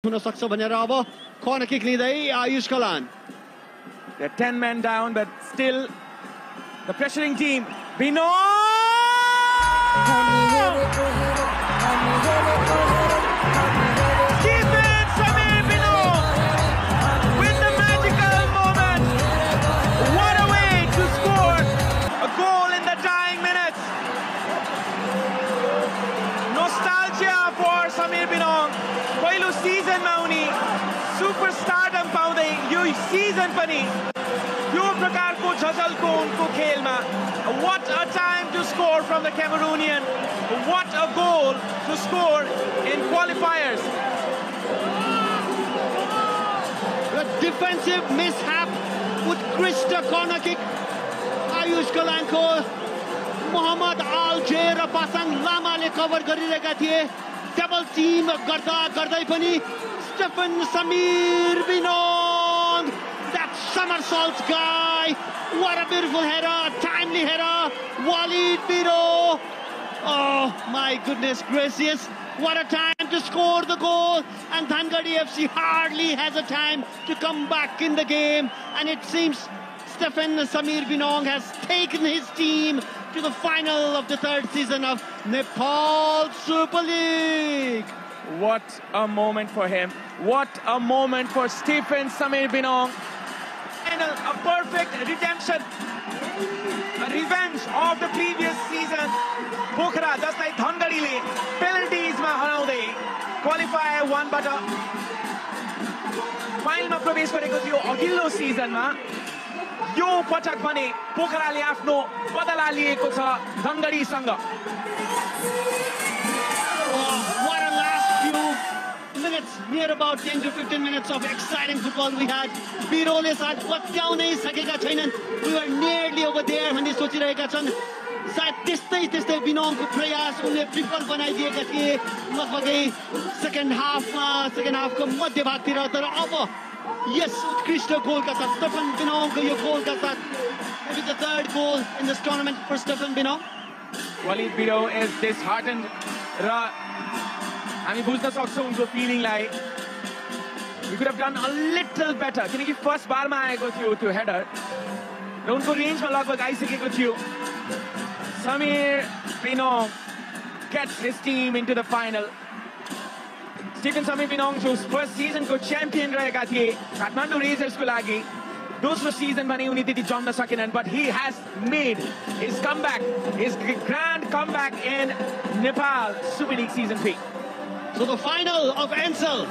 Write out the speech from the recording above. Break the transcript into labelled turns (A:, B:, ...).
A: हुन सक्छ भनेर अब कर्नर किक लिँदै Ayush Kalan.
B: They're 10 men down, but still the pressuring team. Bino! Stephen Samir Bino with the magical moment. What a way to score a goal in the dying minutes. Nostalgia for Samir Bino. पहिलो सिजनमा उनी superstardom पाउँदै यो season पनि यो प्रकारको झझल्को उनको खेलमा. What a time to score from the Cameroonian. What a goal to score in qualifiers.
A: A defensive mishap with Krista corner kick. Ayush Kalanko, Mohammad Al-Jay र पासाङ लामाले कभर गरिरहेका थिए. Double team गर्दै पनि Stephen Samir Binong, that somersault guy. What a beautiful header, timely header. Walid Biro. Oh my goodness gracious. What a time to score the goal, and Dhangadi FC hardly has a time to come back in the game, and it seems Stephen Samir Binong has taken his team to the final of the third season of Nepal Super League.
B: What a moment for him. What a moment for Stephen Samir Binong. And a perfect redemption, a revenge of the previous season. Pokhara, just like Dhangadiले penalties ma haraउँदै qualifier 1 बाट फाइनलमा प्रवेश गरेको थियो अघिल्लो सिजनमा. यो पटक भने पोखराले आफ्नो बदला लिएको छ धनगढीसँग.
A: What a last few minutes, near about 10 to 15 minutes of exciting football we had. Birole साथ पत्याउनै सकेका छैनन्. We were nearly over there भन्ने सोचिरहेका छन्. सायद त्यस्तै बिनोङको प्रयास उनले विफल बनाइदिएका थिए लगभगै सेकेन्ड हाफको मध्यभागतिर. तर अब यस उत्कृष्ट गोलका साथ स्टेफन बिनोङको यो गोलका साथ maybe the third goal in this tournament for Stephen Binong.
B: Walid Biro is disheartened र हामी बुझ्न सक्छौं उनको फिलिङलाई. We could have done a little better किनकि फर्स्ट बारमा आएको थियो त्यो हेडर र उनको रेन्जमा लगभग आइसकेको थियो. Samir Binong gets his team into the final. Stephen Samir Binong जो फर्स्ट सिजनको च्याम्पियन रहेका थिए काठमाडौँ रेजर्सको लागि. दोस्रो सिजन भने उनी त्यति जम्न सकेनन्, but he has made his comeback, his grand comeback in Nepal Super League Season 3.
A: So the final of Ensel